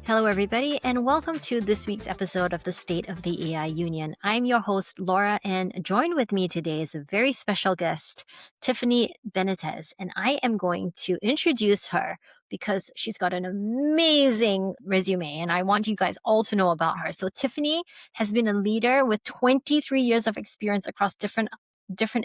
Hello, everybody, and welcome to this week's episode of the State of the AI Union. I'm your host, Laura, and joined with me today is a very special guest, Tiffany Benitez. And I am going to introduce her because she's got an amazing resume, and I want you guys all to know about her. So, Tiffany has been a leader with 23 years of experience across different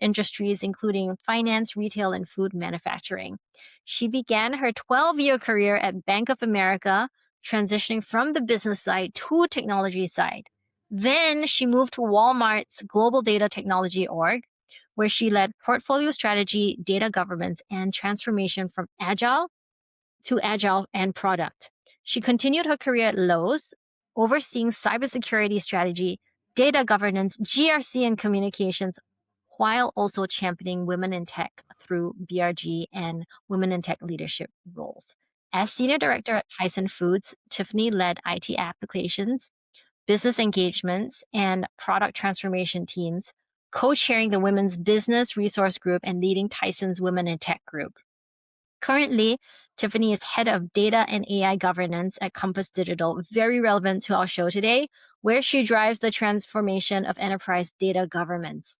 industries, including finance, retail, and food manufacturing. She began her 12-year career at Bank of America, transitioning from the business side to technology side. Then she moved to Walmart's Global Data Technology org, where she led portfolio strategy, data governance, and transformation from agile to agile and product. She continued her career at Lowe's, overseeing cybersecurity strategy, data governance, GRC, and communications, while also championing women in tech through BRG and women in tech leadership roles. As senior director at Tyson Foods, Tiffany led IT applications, business engagements, and product transformation teams, co-chairing the Women's Business Resource Group and leading Tyson's Women in Tech Group. Currently, Tiffany is head of data and AI governance at Compass Digital, very relevant to our show today, where she drives the transformation of enterprise data governance.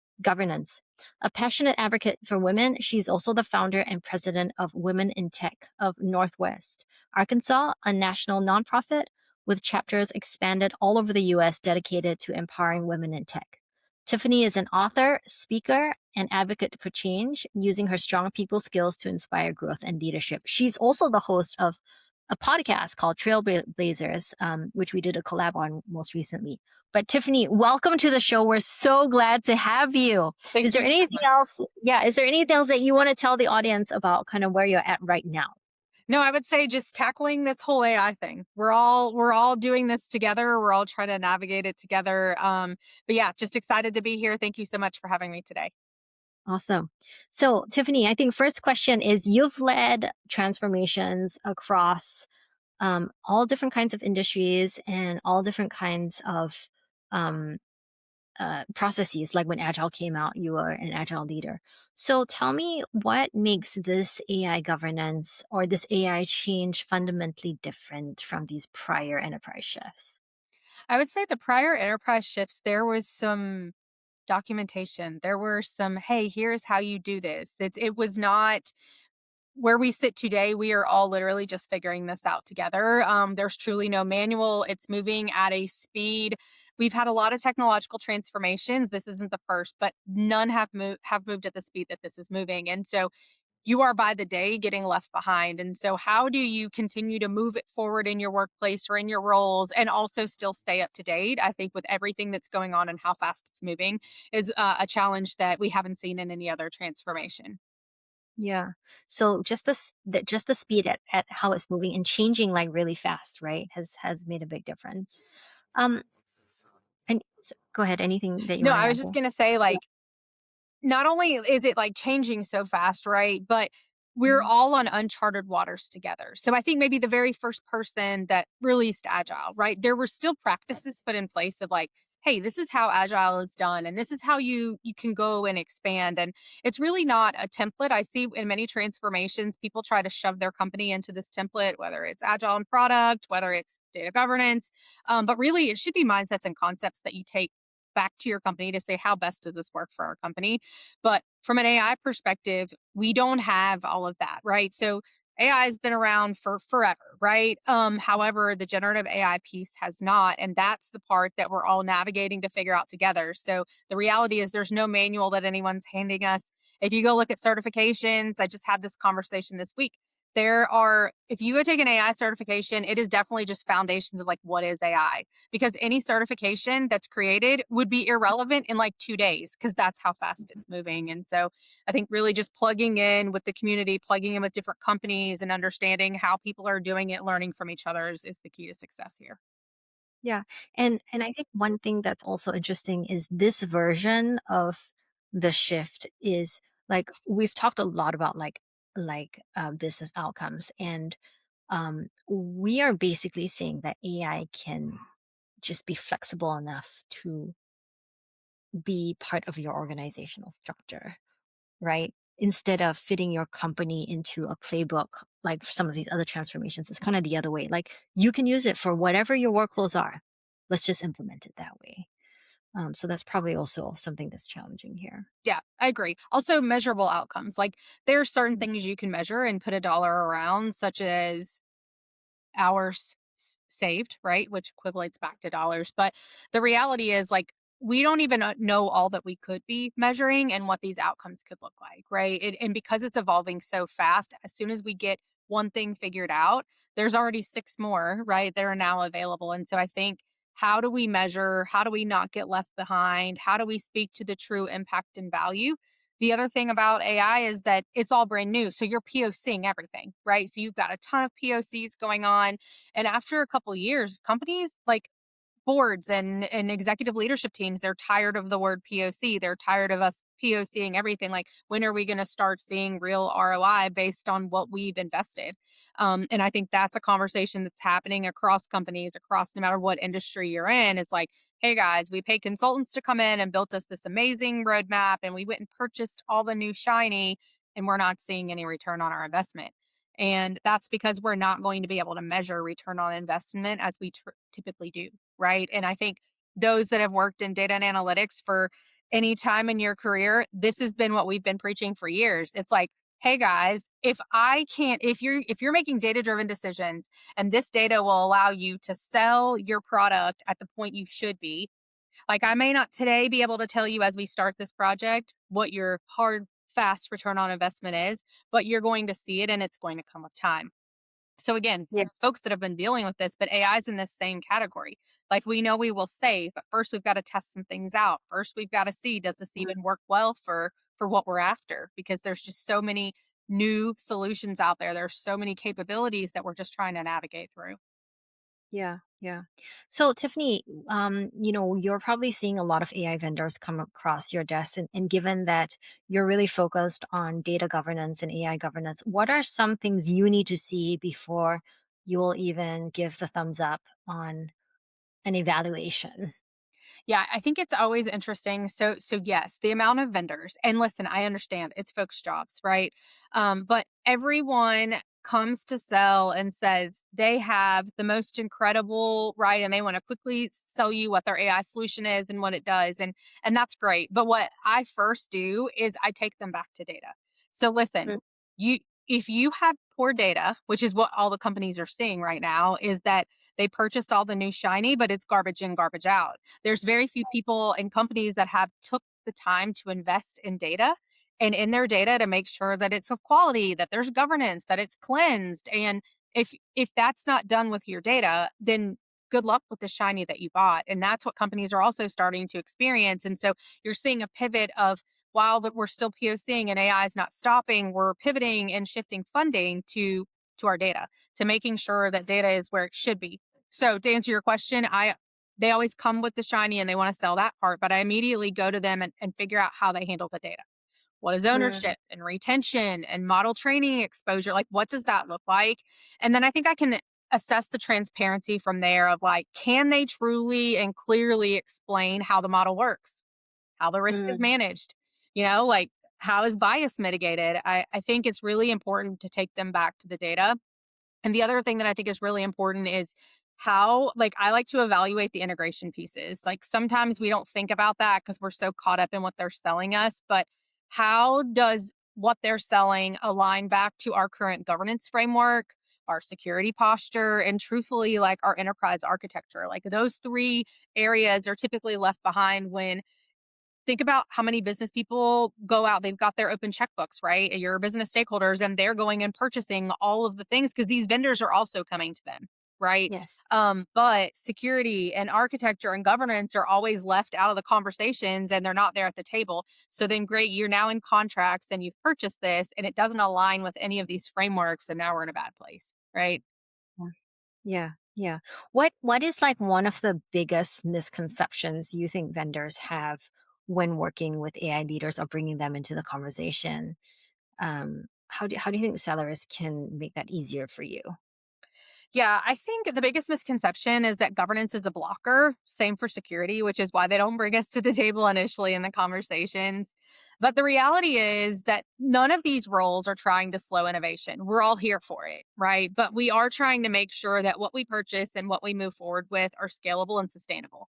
A passionate advocate for women, she's also the founder and president of Women in Tech of Northwest Arkansas, a national nonprofit with chapters expanded all over the U.S. dedicated to empowering women in tech. Tiffany is an author, speaker, and advocate for change, using her strong people skills to inspire growth and leadership. She's also the host of a podcast called Trailblazers, which we did a collab on most recently. But Tiffany, welcome to the show. We're so glad to have you. Thank Is there you so anything much. else? Yeah. Is there anything else that you want to tell the audience about kind of where you're at right now? No, I would say just tackling this whole AI thing. We're all doing this together. We're all trying to navigate it together. But yeah, just excited to be here. Thank you so much for having me today. Awesome. So, Tiffany, I think first question is you've led transformations across all different kinds of industries and all different kinds of um, processes. Like when Agile came out, you were an Agile leader. So tell me what makes this AI governance or this AI change fundamentally different from these prior enterprise shifts? I would say the prior enterprise shifts, there was some documentation. There were some, hey, here's how you do this. It was not where we sit today. We are all literally just figuring this out together. There's truly no manual. It's moving at a speed. We've had a lot of technological transformations. This isn't the first, but none have moved at the speed that this is moving. And so you are by the day getting left behind. And so how do you continue to move it forward in your workplace or in your roles and also still stay up to date? I think with everything that's going on and how fast it's moving is a challenge that we haven't seen in any other transformation. Yeah. So just the speed at how it's moving and changing like really fast, right? Has made a big difference. Um and go ahead, anything that you No, want to I was add just there? going to say, Yeah. like, not only is it like changing so fast, right? But we're Mhm. all on uncharted waters together. So I think maybe the very first person that released Agile, right? There were still practices put in place of like, hey, this is how Agile is done, and this is how you can go and expand. And it's really not a template. I see in many transformations, people try to shove their company into this template, whether it's Agile and product, whether it's data governance. But really, it should be mindsets and concepts that you take back to your company to say, how best does this work for our company? But from an AI perspective, we don't have all of that, right? So AI has been around for forever, right? However, the generative AI piece has not. And that's the part that we're all navigating to figure out together. So the reality is there's no manual that anyone's handing us. If you go look at certifications, I just had this conversation this week. There are, if you go take an AI certification, it is definitely just foundations of like, what is AI? Because any certification that's created would be irrelevant in like 2 days because that's how fast it's moving. And so I think really just plugging in with the community, plugging in with different companies and understanding how people are doing it, learning from each other is the key to success here. Yeah. And I think one thing that's also interesting is this version of the shift is like we've talked a lot about business outcomes, and we are basically saying that AI can just be flexible enough to be part of your organizational structure, right? instead of fitting your company into a playbook like for some of these other transformations. It's kind of the other way. Like you can use it for whatever your workflows are. Let's just implement it that way. So that's probably also something that's challenging here. Yeah, I agree. Also, measurable outcomes. Like there are certain Mm. things you can measure and put a dollar around, such as hours saved, right? Which equates back to dollars. But the reality is, like, we don't even know all that we could be measuring and what these outcomes could look like, right? And because it's evolving so fast, as soon as we get one thing figured out, there's already six more, right? That are now available. And so I think, how do we measure? How do we not get left behind? How do we speak to the true impact and value? The other thing about AI is that it's all brand new. So you're POCing everything, right? So you've got a ton of POCs going on. And after a couple years, companies like boards and executive leadership teams, they're tired of the word POC. They're tired of us POCing everything. Like, when are we going to start seeing real ROI based on what we've invested? And I think that's a conversation that's happening across companies, across no matter what industry you're in. Is like, hey guys, we paid consultants to come in and built us this amazing roadmap, and we went and purchased all the new shiny, and we're not seeing any return on our investment. And that's because we're not going to be able to measure return on investment as we typically do, right? And I think those that have worked in data and analytics for any time in your career, this has been what we've been preaching for years. It's like, hey guys, if you're making data driven decisions and this data will allow you to sell your product at the point you should be, like, I may not today be able to tell you as we start this project what your hard, fast return on investment is, but you're going to see it and it's going to come with time. So again, Yeah. folks that have been dealing with this, but AI is in this same category. Like, we know we will save, but first we've got to test some things out. First we've got to see, does this Mm. even work well for what we're after? Because there's just so many new solutions out there. There's so many capabilities that we're just trying to navigate through. Yeah, yeah. So Tiffany, you're probably seeing a lot of AI vendors come across your desk, and given that you're really focused on data governance and AI governance, what are some things you need to see before you will even give the thumbs up on an evaluation? Yeah, I think it's always interesting. So yes, the amount of vendors. And listen, I understand it's folks' jobs, right? But everyone comes to sell and says they have the most incredible, right? And they want to quickly sell you what their AI solution is and what it does. And that's great. But what I first do is I take them back to data. So listen, Mm. you if you have poor data, which is what all the companies are seeing right now, is that they purchased all the new shiny, but it's garbage in, garbage out. There's very few people and companies that have took the time to invest in data and in their data to make sure that it's of quality, that there's governance, that it's cleansed. And if that's not done with your data, then good luck with the shiny that you bought. And that's what companies are also starting to experience. And so you're seeing a pivot of, while that we're still POCing and AI is not stopping, we're pivoting and shifting funding to our data, to making sure that data is where it should be. So to answer your question, I they always come with the shiny and they want to sell that part, but I immediately go to them and figure out how they handle the data. What is Mm. ownership and retention and model training exposure? Like, what does that look like? And then I think I can assess the transparency from there of, like, can they truly and clearly explain how the model works, how the risk is Mm. managed, like, how is bias mitigated? I think it's really important to take them back to the data. And the other thing that I think is really important is how, like, I like to evaluate the integration pieces. Like, sometimes we don't think about that because we're so caught up in what they're selling us, but how does what they're selling align back to our current governance framework, our security posture, and truthfully, like, our enterprise architecture? Like, those three areas are typically left behind when think about how many business people go out. They've got their open checkbooks, right? Your business stakeholders, and they're going and purchasing all of the things because these vendors are also coming to them, right? Yes. But security and architecture and governance are always left out of the conversations and they're not there at the table. So then, great, you're now in contracts and you've purchased this and it doesn't align with any of these frameworks. And now we're in a bad place, right? Yeah. Yeah. Yeah. What is like one of the biggest misconceptions you think vendors have when working with AI leaders or bringing them into the conversation? How do you think sellers can make that easier for you? Yeah, I think the biggest misconception is that governance is a blocker. Same for security, which is why they don't bring us to the table initially in the conversations. But the reality is that none of these roles are trying to slow innovation. We're all here for it, right? But we are trying to make sure that what we purchase and what we move forward with are scalable and sustainable.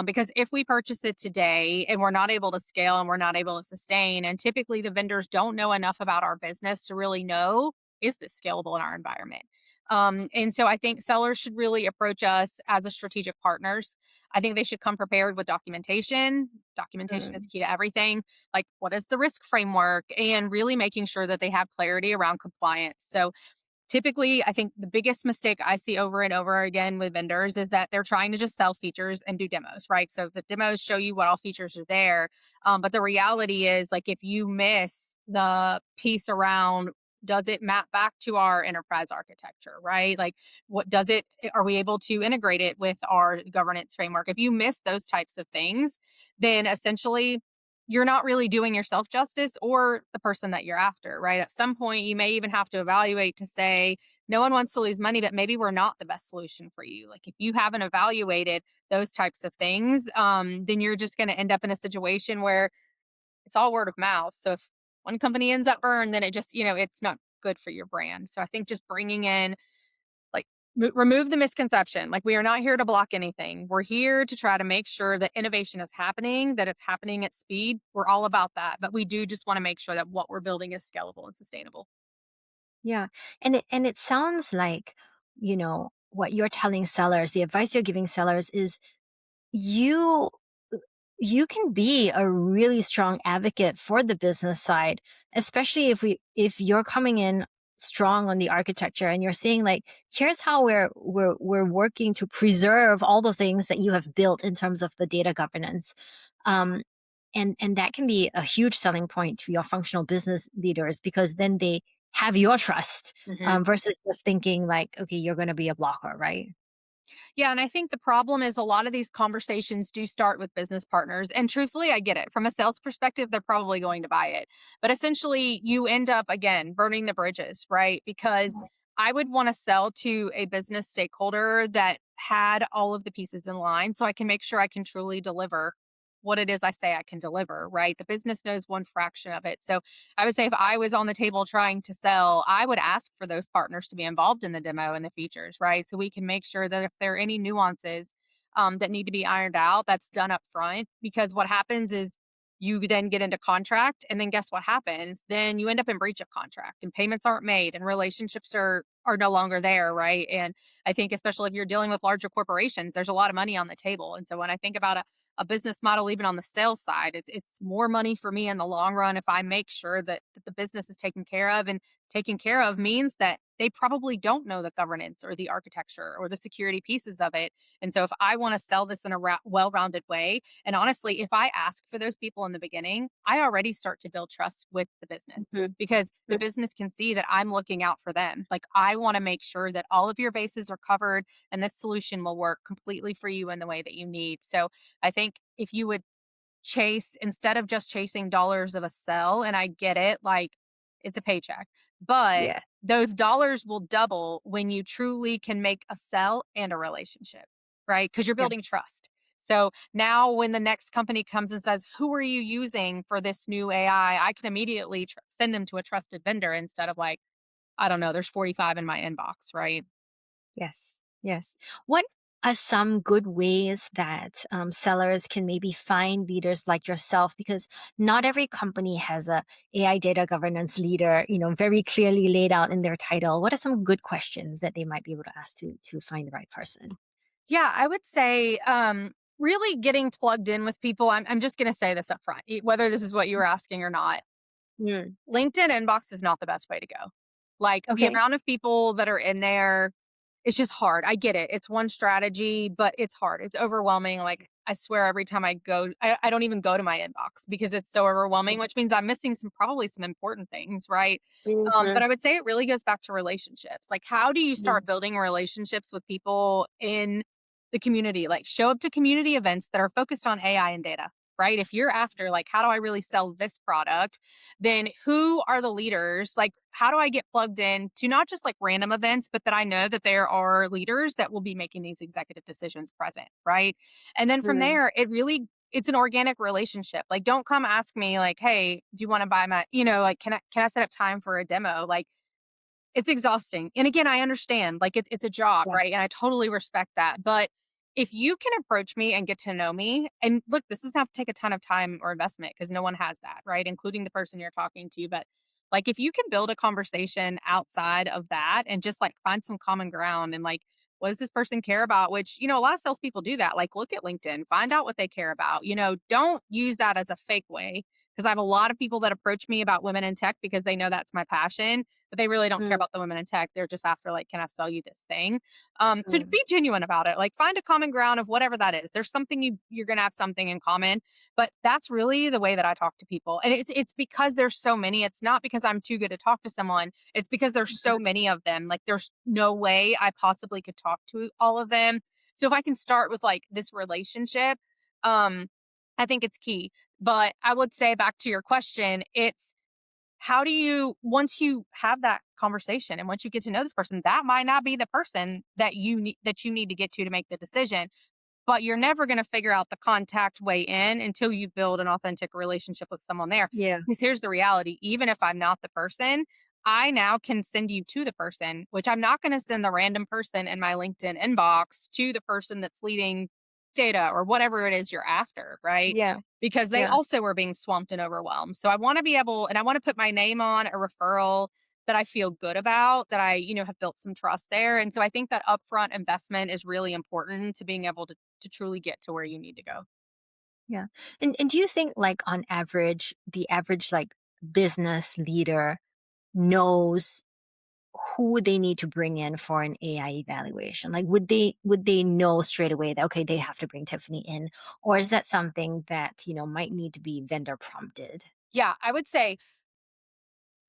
Because if we purchase it today and we're not able to scale and we're not able to sustain, and typically the vendors don't know enough about our business to really know, is this scalable in our environment? And so I think sellers should really approach us as a strategic partners. I think they should come prepared with documentation. Documentation is Mm, key to everything. Like, what is the risk framework? And really making sure that they have clarity around compliance. So, typically, I think the biggest mistake I see over and over again with vendors is that they're trying to just sell features and do demos, right? So, the demos show you what all features are there. But the reality is, like, if you miss the piece around, does it map back to our enterprise architecture, right? Like, what does it, are we able to integrate it with our governance framework? If you miss those types of things, then essentially you're not really doing yourself justice or the person that you're after, right? At some point, you may even have to evaluate to say, no one wants to lose money, but maybe we're not the best solution for you. Like, if you haven't evaluated those types of things, then you're just going to end up in a situation where it's all word of mouth. So if one company ends up burned, then it just, it's not good for your brand. So I think just bringing in, like, remove the misconception. Like, we are not here to block anything. We're here to try to make sure that innovation is happening, that it's happening at speed. We're all about that. But we do just want to make sure that what we're building is scalable and sustainable. yeah. And it sounds like, what you're telling sellers, the advice you're giving sellers is you you can be a really strong advocate for the business side, especially if you're coming in strong on the architecture and you're saying like, here's how we're working to preserve all the things that you have built in terms of the data governance. Um, and that can be a huge selling point to your functional business leaders because then they have your trust, versus just thinking like, okay, you're going to be a blocker, right? Yeah, and I think the problem is a lot of these conversations do start with business partners. And truthfully, I get it. From a sales perspective, they're probably going to buy it. But essentially, you end up, again, burning the bridges, right? Because I would want to sell to a business stakeholder that had all of the pieces in line so I can make sure I can truly deliver what it is I say I can deliver, right? The business knows one fraction of it. So I would say if I was on the table trying to sell, I would ask for those partners to be involved in the demo and the features, right? So we can make sure that if there are any nuances that need to be ironed out, that's done up front. Because what happens is you then get into contract, and then guess what happens? Then you end up in breach of contract, and payments aren't made, and relationships are no longer there, right? And I think especially if you're dealing with larger corporations, there's a lot of money on the table. And so when I think about a business model, even on the sales side, it's more money for me in the long run if I make sure that the business is taken care of. And taken care of means that they probably don't know the governance or the architecture or the security pieces of it. And so if I want to sell this in a well-rounded way, and honestly, if I ask for those people in the beginning, I already start to build trust with the business Mhm. because the business can see that I'm looking out for them. Like, I want to make sure that all of your bases are covered and this solution will work completely for you in the way that you need. So I think if you would chase, instead of just chasing dollars of a sell, and I get it, like, it's a paycheck, but Yeah. those dollars will double when you truly can make a sell and a relationship, right? Because you're Yeah. building trust. So now when the next company comes and says, who are you using for this new AI? I can immediately send them to a trusted vendor instead of like, I don't know, there's 45 in my inbox, right? Yes, yes. What are some good ways that sellers can maybe find leaders like yourself? Because not every company has a AI data governance leader, very clearly laid out in their title. What are some good questions that they might be able to ask to find the right person? Yeah, I would say, really getting plugged in with people. I'm just going to say this up front, whether this is what you were asking or not. Mm. LinkedIn inbox is not the best way to go. Like, the Okay. amount of people that are in there, it's just hard. I get it. It's one strategy, but it's hard. It's overwhelming. Like, I swear every time I go, I don't even go to my inbox because it's so overwhelming, which means I'm missing probably some important things, right? But Mhm. I would say it really goes back to relationships. Like, how do you Mhm. start building relationships with people in the community? Like, show up to community events that are focused on AI and data, right? If you're after, like, how do I really sell this product? Then who are the leaders? Like, how do I get plugged in to not just like random events, but that I know that there are leaders that will be making these executive decisions present, right? And then from Mhm. there, it really it's an organic relationship. Like, don't come ask me like, "Hey, do you wanna buy my," like, "Can I set up time for a demo?" Like, it's exhausting. And again, I understand, like, it's a job, Yeah. right? And I totally respect that. But if you can approach me and get to know me, and look, this doesn't have to take a ton of time or investment because no one has that, right? Including the person you're talking to. But like, if you can build a conversation outside of that and just like find some common ground and like, what does this person care about? Which, a lot of salespeople do that. Like, look at LinkedIn, find out what they care about. Don't use that as a fake way. Because I have a lot of people that approach me about women in tech because they know that's my passion, but they really don't care Mm, about the women in tech. They're just after like, can I sell you this thing? So to mm, be genuine about it, like find a common ground of whatever that is. There's something you're gonna have something in common, but that's really the way that I talk to people. And it's because there's so many. It's not because I'm too good to talk to someone. It's because there's mhm. so many of them. Like there's no way I possibly could talk to all of them. So if I can start with like this relationship, um, I think it's key. But I would say back to your question, it's how do you once you have that conversation and once you get to know this person, that might not be the person that you need to get to make the decision, but you're never going to figure out the contact way in until you build an authentic relationship with someone there. Yeah. Because here's the reality, even if I'm not the person, I now can send you to the person, which I'm not going to send the random person in my LinkedIn inbox to the person that's leading data or whatever it is you're after, right? Yeah. Because they Yeah. also are being swamped and overwhelmed. So I want to be able, and I want to put my name on a referral that I feel good about, that I, have built some trust there. And so I think that upfront investment is really important to being able to truly get to where you need to go. Yeah. And do you think like on average, the average like business leader knows who they need to bring in for an AI evaluation? Like would they know straight away that okay, they have to bring Tiffany in? Or is that something that, might need to be vendor prompted? Yeah, I would say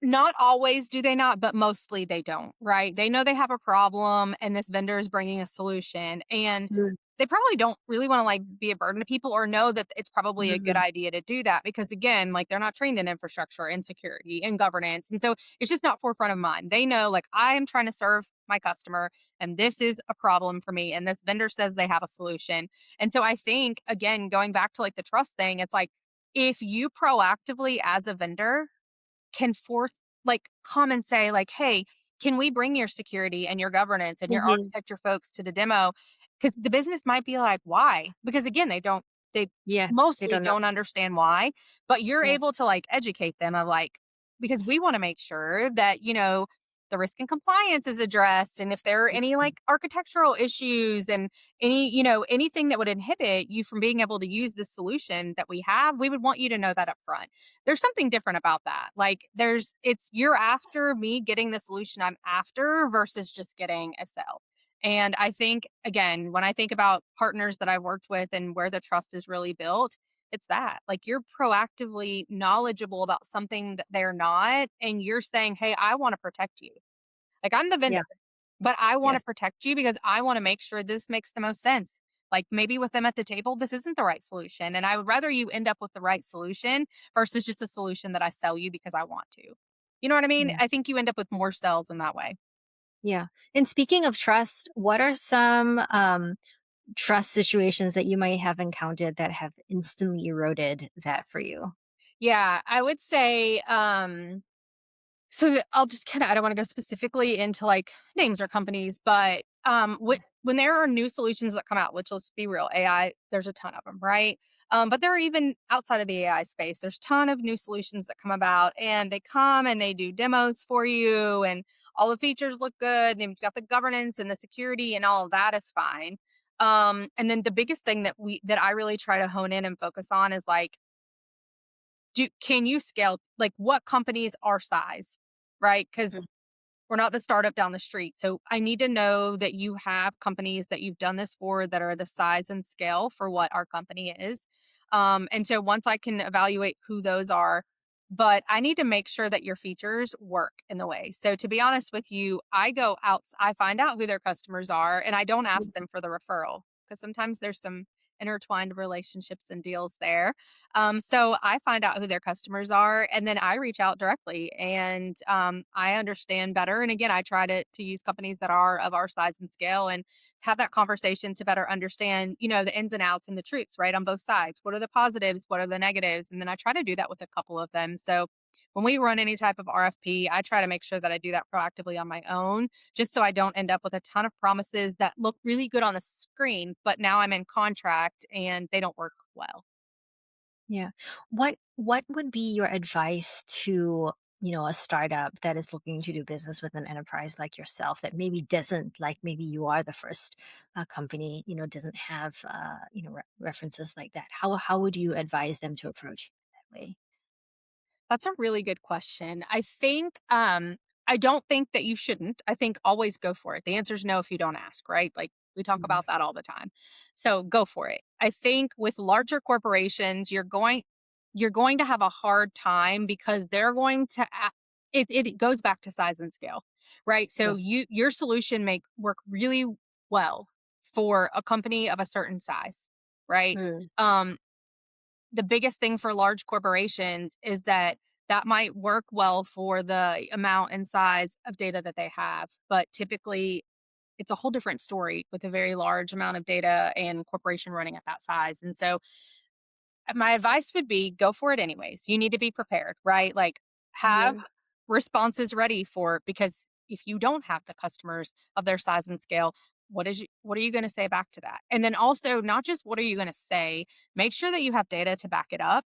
not always do they not, but mostly they don't, right? They know they have a problem and this vendor is bringing a solution, and Mm, they probably don't really want to like be a burden to people or know that it's probably a good mhm. idea to do that because again, like they're not trained in infrastructure and security and governance. And so it's just not forefront of mind. They know like I am trying to serve my customer and this is a problem for me and this vendor says they have a solution. And so I think again, going back to like the trust thing, it's like if you proactively as a vendor can force like come and say like, "Hey, can we bring your security and your governance and your Mhm. architecture folks to the demo?" Because the business might be like, "Why?" Because again, they Yeah. They mostly don't know. don't understand why, but you're Yes. able to like educate them of like because we want to make sure that, the risk and compliance is addressed and if there are any Mhm. like architectural issues and anything that would inhibit you from being able to use the solution that we have, we would want you to know that up front. There's something different about that. Like it's you're after me getting the solution I'm after versus just getting a sell. And I think again, when I think about partners that I've worked with and where the trust is really built, it's that. Like you're proactively knowledgeable about something that they're not and you're saying, "Hey, I want to protect you." Like I'm the vendor, Yeah. but I want to Yes. protect you because I want to make sure this makes the most sense. Like maybe with them at the table, this isn't the right solution. And I would rather you end up with the right solution versus just a solution that I sell you because I want to. You know what I mean? Yeah. I think you end up with more sales in that way. Yeah. And speaking of trust, what are some trust situations that you might have encountered that have instantly eroded that for you? Yeah, I would say so I'll just kind of I don't want to go specifically into like names or companies, but when there are new solutions that come out, which let's be real, AI, there's a ton of them, right? But there are even outside of the AI space, there's a ton of new solutions that come about, and they come and they do demos for you, and all the features look good. And you've got the governance and the security, and all of that is fine. And then the biggest thing that I really try to hone in and focus on is like can you scale like what companies are size, right? Because Mm, we're not the startup down the street. So I need to know that you have companies that you've done this for that are the size and scale for what our company is. And so once I can evaluate who those are, but I need to make sure that your features work in the way. So to be honest with you, I go out, I find out who their customers are, and I don't ask mm, them for the referral because sometimes there's some intertwined relationships and deals there. So I find out who their customers are, and then I reach out directly, and I understand better. And again, I try to use companies that are of our size and scale, and have that conversation to better understand, the ins and outs and the truths, right, on both sides. What are the positives? What are the negatives? And then I try to do that with a couple of them. So when we run any type of RFP, I try to make sure that I do that proactively on my own, just so I don't end up with a ton of promises that look really good on the screen, but now I'm in contract and they don't work well. Yeah. What would be your advice to, a startup that is looking to do business with an enterprise like yourself that maybe doesn't, like maybe you are the first company, doesn't have references like that. How would you advise them to approach it that way? That's a really good question. I don't think that you shouldn't. I think always go for it. The answer is no if you don't ask, right? Like we talk Mhm. about that all the time. So go for it. I think with larger corporations, you're going to have a hard time because they're going to it goes back to size and scale, right? So Yeah. your solution may work really well for a company of a certain size, right? Mm. Um the biggest thing for large corporations is that that might work well for the amount and size of data that they have, but typically it's a whole different story with a very large amount of data and corporation running at that size. And so my advice would be go for it anyways. You need to be prepared, right? Like have Yeah. responses ready for because if you don't have the customers of their size and scale, what are you going to say back to that? And then also not just what are you going to say, make sure that you have data to back it up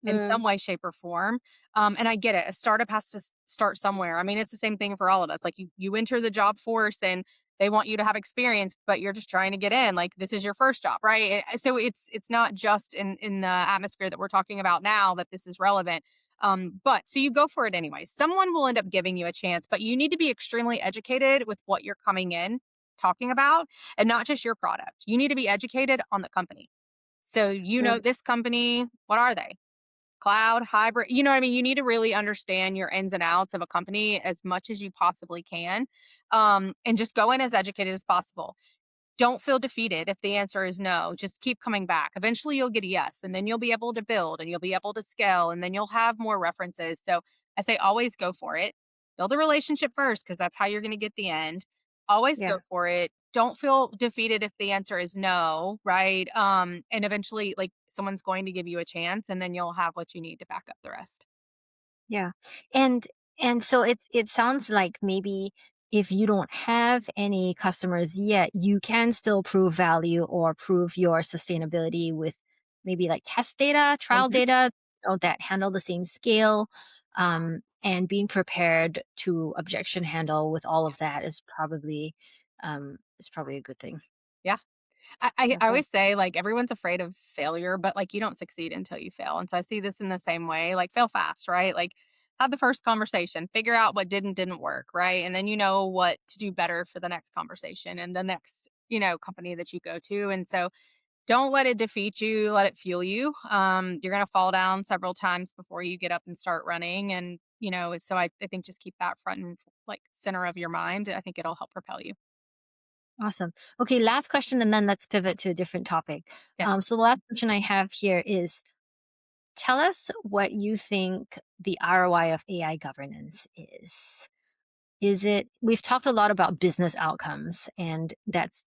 in some Mm. way, shape, or form. And I get it. A startup has to start somewhere. I mean, it's the same thing for all of us. Like you enter the job force and they want you to have experience, but you're just trying to get in. Like this is your first job, right? So it's not just in the atmosphere that we're talking about now that this is relevant. But so you go for it anyway. Someone will end up giving you a chance, but you need to be extremely educated with what you're coming in talking about and not just your product. You need to be educated on the company. So Mm. this company, what are they? Cloud, hybrid, you know what I mean? You need to really understand your ins and outs of a company as much as you possibly can, and just go in as educated as possible. Don't feel defeated if the answer is no. Just keep coming back. Eventually, you'll get a yes, and then you'll be able to build and you'll be able to scale, and then you'll have more references. So I say always go for it. Build a relationship first because that's how you're going to get the end. Always Yeah. go for it. Don't feel defeated if the answer is no, right? And eventually, like someone's going to give you a chance, and then you'll have what you need to back up the rest. Yeah. And so it sounds like maybe if you don't have any customers yet, you can still prove value or prove your sustainability with maybe like test data, trial Mhm. data, that handle the same scale. And being prepared to objection handle with all of that is probably a good thing. Yeah. I Okay. always say, like, everyone's afraid of failure, but, like, you don't succeed until you fail, and so I see this in the same way, like, fail fast, right? Like, have the first conversation, figure out what didn't work, right? And then you know what to do better for the next conversation and the next, company that you go to, and so don't let it defeat you, let it fuel you. You're gonna fall down several times before you get up and start running, and, so I think just keep that front and, like, center of your mind. I think it'll help propel you. Awesome. Okay, last question, and then let's pivot to a different topic. Yeah. So the last question I have here is, tell us what you think the ROI of AI governance is. Is it we've talked a lot about business outcomes, and that's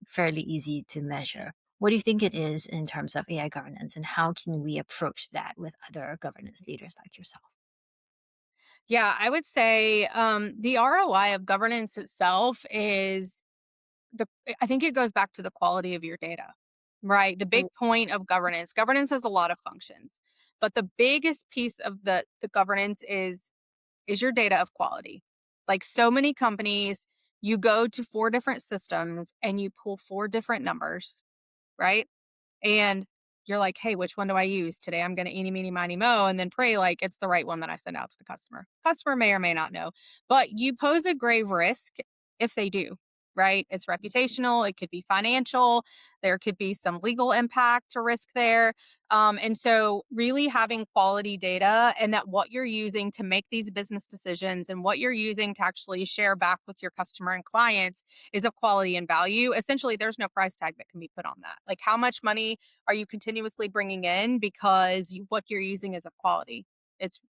fairly easy to measure. What do you think it is in terms of AI governance, and how can we approach that with other governance leaders like yourself? Yeah, I would say the ROI of governance itself is I think it goes back to the quality of your data, right? The big Mm. point of governance has a lot of functions, but the biggest piece of the governance is your data of quality. Like so many companies, you go to four different systems and you pull four different numbers, right? And you're like, hey, which one do I use? Today I'm going to eeny, meeny, miny, mo, and then pray like it's the right one that I send out to the customer. Customer may or may not know, but you pose a grave risk if they do. right? It's reputational, it could be financial, there could be some legal impact or risk there. And so, really having quality data and that what you're using to make these business decisions and what you're using to actually share back with your customer and clients is of quality and value. Essentially, there's no price tag that can be put on that. Like, how much money are you continuously bringing in because what you're using is of quality?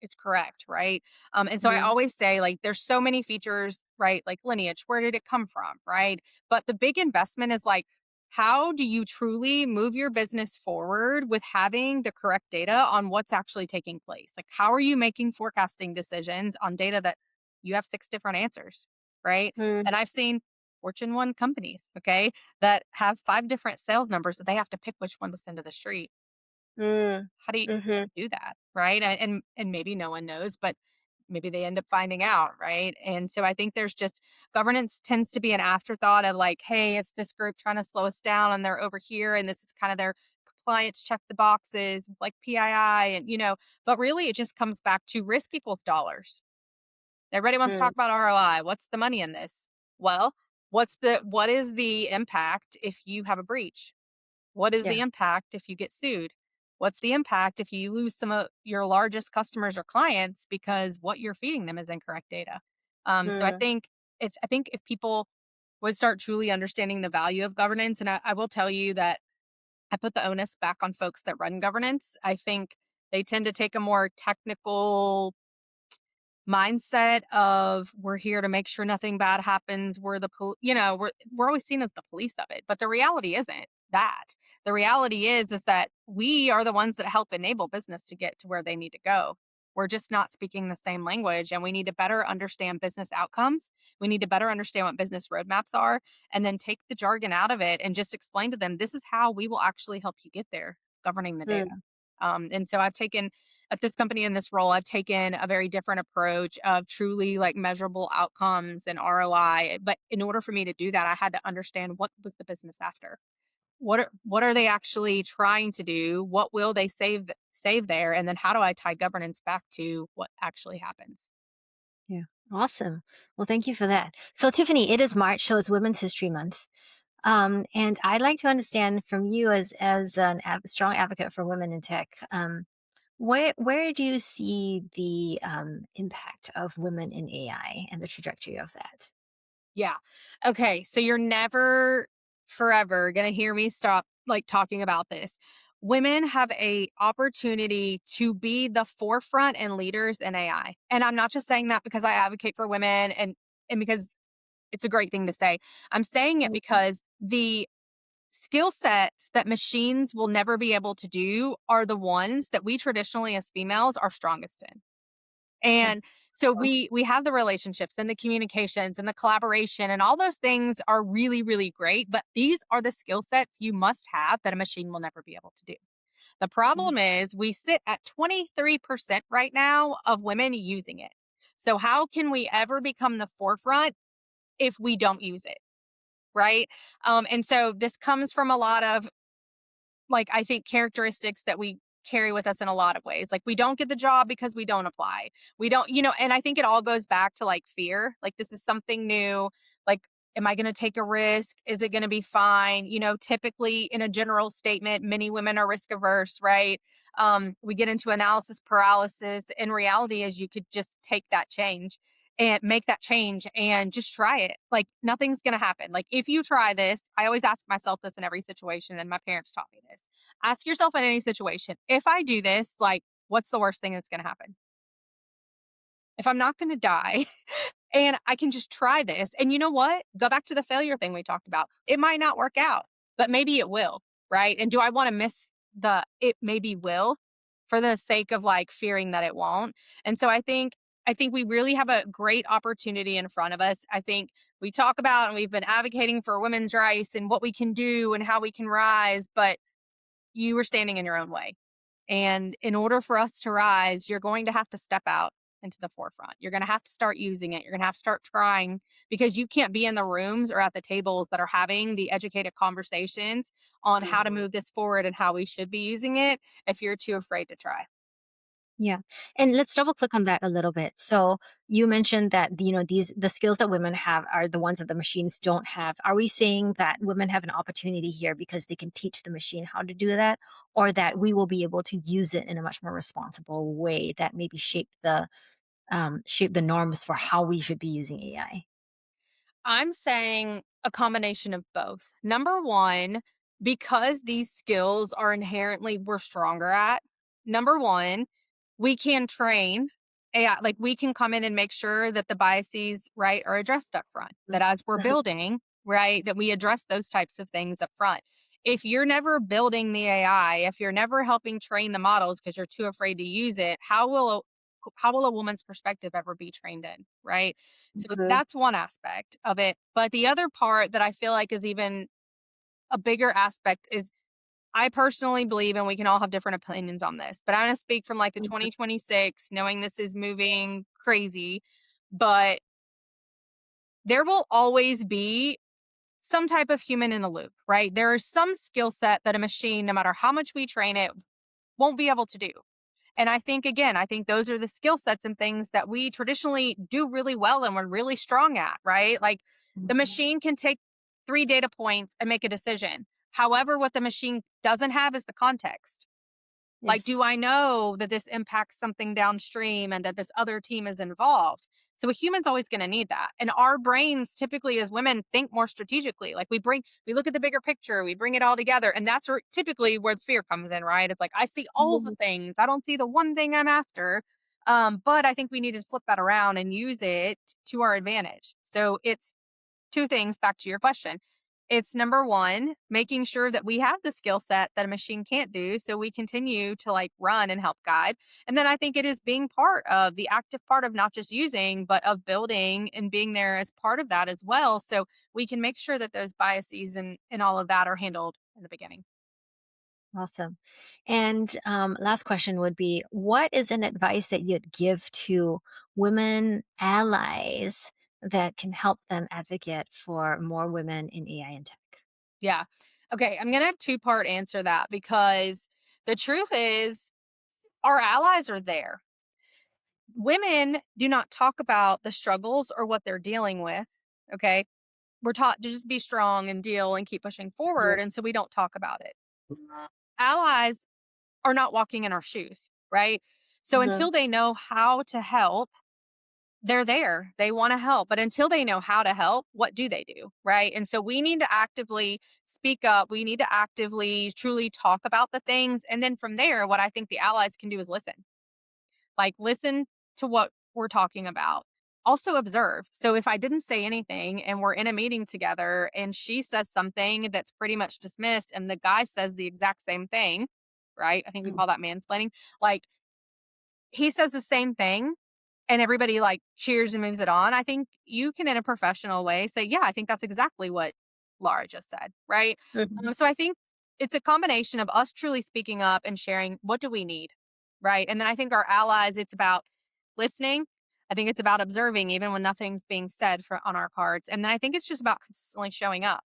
It's correct, right? And so I Mm, always say, like, there's so many features, right? Like lineage, where did it come from, right? But the big investment is like, how do you truly move your business forward with having the correct data on what's actually taking place? Like, how are you making forecasting decisions on data that you have six different answers, right? mm, And I've seen Fortune 1 companies, okay, that have five different sales numbers that they have to pick which one to send to the street. mm, How do you mhm, do that, right? And maybe no one knows, but maybe they end up finding out, right? And so I think there's just governance tends to be an afterthought of like, hey, it's this group trying to slow us down and they're over here and this is kind of their compliance check the boxes like PII and but really it just comes back to risk equals dollars. Everybody wants to mm, talk about ROI. What's the money in this? Well, what is the impact if you have a breach? What is yeah, the impact if you get sued? What's the impact if you lose some of your largest customers or clients because what you're feeding them is incorrect data? So I mm, think if people would start truly understanding the value of governance, and I will tell you that I put the onus back on folks that run governance. I think they tend to take a more technical mindset of we're here to make sure nothing bad happens. We're we're always seen as the police of it, but the reality isn't that. The reality is that we are the ones that help enable business to get to where they need to go. We're just not speaking the same language, and we need to better understand business outcomes. We need to better understand what business roadmaps are, and then take the jargon out of it and just explain to them this is how we will actually help you get there, governing the data. mm, And so I've taken at this company in this role, I've taken a very different approach of truly like measurable outcomes and ROI. But in order for me to do that, I had to understand what was the business after. What are they actually trying to do? What will they save there? And then how do I tie governance back to what actually happens? yeah. Awesome. Well, thank you for that. So, Tiffany, it is March, so it's Women's History Month. And I'd like to understand from you as an strong advocate for women in tech, where do you see the impact of women in AI and the trajectory of that? Yeah. Okay. So you're never forever going to hear me stop like talking about this. Women have a opportunity to be the forefront and leaders in AI. And I'm not just saying that because I advocate for women and because it's a great thing to say. I'm saying it Mhm. because the skill sets that machines will never be able to do are the ones that we traditionally as females are strongest in. Okay. And so we have the relationships and the communications and the collaboration and all those things are really really great, but these are the skill sets you must have that a machine will never be able to do. The Mm, problem is we sit at 23% right now of women using it. So how can we ever become the forefront if we don't use it, right? And so this comes from a lot of like, I think characteristics that we carry with us in a lot of ways. Like, we don't get the job because we don't apply. We don't, and I think it all goes back to like fear. Like, this is something new. Like, am I going to take a risk? Is it going to be fine? Typically in a general statement, many women are risk averse, right? We get into analysis paralysis. In reality, is you could just take that change and make that change and just try it. Like, nothing's going to happen. Like, if you try this, I always ask myself this in every situation, and my parents taught me this. Ask yourself in any situation, if I do this, like, what's the worst thing that's going to happen? If I'm not going to die and I can just try this, and you know what? Go back to the failure thing we talked about. It might not work out, but maybe it will, right? And do I want to miss the it maybe will for the sake of like fearing that it won't? And so I think we really have a great opportunity in front of us. I think we talk about and we've been advocating for women's rights and what we can do and how we can rise, but you were standing in your own way. And in order for us to rise, you're going to have to step out into the forefront. You're going to have to start using it. You're going to have to start trying because you can't be in the rooms or at the tables that are having the educated conversations on how to mm. move this forward and how we should be using it if you're too afraid to try. Yeah. And let's double click on that a little bit. So you mentioned that the skills that women have are the ones that the machines don't have. Are we saying that women have an opportunity here because they can teach the machine how to do that, or that we will be able to use it in a much more responsible way that maybe shape the norms for how we should be using AI? I'm saying a combination of both. Number one, because these skills are inherently we're stronger at, number one, we can train AI. Like we can come in and make sure that the biases, right, are addressed up front. That as we're Mhm. building, right, that we address those types of things up front. If you're never building the AI, if you're never helping train the models because you're too afraid to use it, how will a woman's perspective ever be trained in, right? So Mhm. that's one aspect of it. But the other part that I feel like is even a bigger aspect is I personally believe, and we can all have different opinions on this, but I'm going to speak from like the Mhm. 2026, knowing this is moving crazy, but there will always be some type of human in the loop, right? There is some skill set that a machine, no matter how much we train it, won't be able to do. And I think, again, I think those are the skill sets and things that we traditionally do really well and we're really strong at, right? Like the Mhm. machine can take three data points and make a decision. However, what the machine doesn't have is the context. Like, do Yes. I know that this impacts something downstream and that this other team is involved? So a human's always going to need that. And our brains typically as women think more strategically. Like we look at the bigger picture, we bring it all together. And that's where typically where the fear comes in, right? It's like, I see all the Mhm. things. I don't see the one thing I'm after. But I think we need to flip that around and use it to our advantage. So it's two things back to your question. It's number one, making sure that we have the skill set that a machine can't do. So we continue to like run and help guide. And then I think it is being part of the active part of not just using, but of building and being there as part of that as well. So we can make sure that those biases and all of that are handled in the beginning. Awesome. And last question would be, what is an advice that you'd give to women allies that can help them advocate for more women in AI and tech? Yeah. Okay. I'm going to have two-part answer that because the truth is our allies are there. Women do not talk about the struggles or what they're dealing with. Okay. We're taught to just be strong and deal and keep pushing forward. And so we don't talk about it. Allies are not walking in our shoes, right? So Mhm. until they know how to help, they're there. They want to help. But until they know how to help, what do they do? Right. And so we need to actively speak up. We need to actively truly talk about the things. And then from there, what I think the allies can do is listen. Like, listen to what we're talking about. Also observe. So if I didn't say anything and we're in a meeting together and she says something that's pretty much dismissed and the guy says the exact same thing, right? I think we Mhm. call that mansplaining. Like he says the same thing and everybody like cheers and moves it on. I think you can in a professional way say, "Yeah, I think that's exactly what Laura just said." Right? Mhm. So I think it's a combination of us truly speaking up and sharing what do we need, right? And then I think our allies, it's about listening. I think it's about observing even when nothing's being said for on our parts. And then I think it's just about consistently showing up.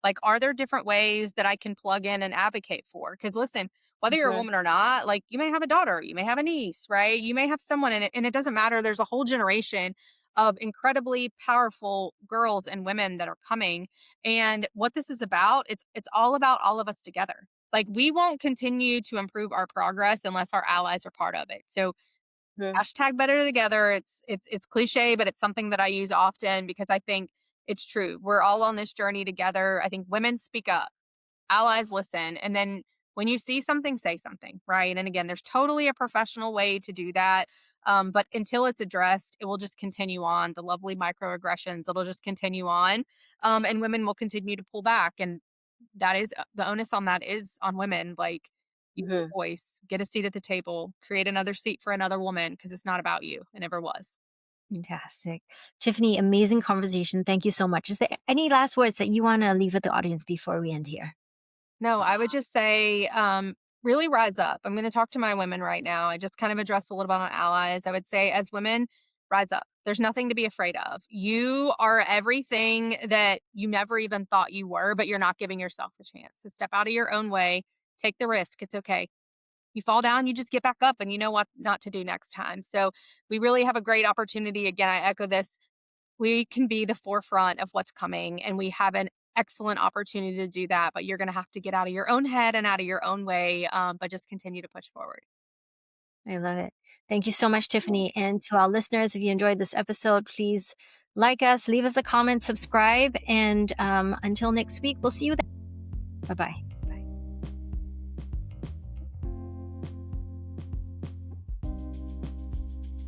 Like, are there different ways that I can plug in and advocate for? Because listen, whether you're a Mhm. woman or not, like you may have a daughter, you may have a niece, right? You may have someone in it, and it doesn't matter. There's a whole generation of incredibly powerful girls and women that are coming. And what this is about, it's all about all of us together. Like we won't continue to improve our progress unless our allies are part of it. So Mhm. hashtag better together. It's cliche, but it's something that I use often because I think it's true. We're all on this journey together. I think women speak up, allies listen, and then when you see something, say something, right? And again, there's totally a professional way to do that. But until it's addressed, it will just continue on. The lovely microaggressions, it'll just continue on. And women will continue to pull back. And that is the onus on that is on women. Like, use your Mhm. voice, get a seat at the table, create another seat for another woman because it's not about you. It never was. Fantastic. Tiffany, amazing conversation. Thank you so much. Is there any last words that you want to leave with the audience before we end here? No, I would just say, really rise up. I'm going to talk to my women right now. I just kind of addressed a little bit on allies. I would say, as women, rise up. There's nothing to be afraid of. You are everything that you never even thought you were, but you're not giving yourself the chance. So step out of your own way, take the risk. It's okay. you fall down, you just get back up and you know what not to do next time. So we really have a great opportunity. Again, I echo this. We can be the forefront of what's coming, and we have an excellent opportunity to do that. But you're going to have to get out of your own head and out of your own way, but just continue to push forward. I love it. Thank you so much, Tiffany. And to our listeners, if you enjoyed this episode, please like us, leave us a comment, subscribe. And until next week, we'll see you then. Bye bye.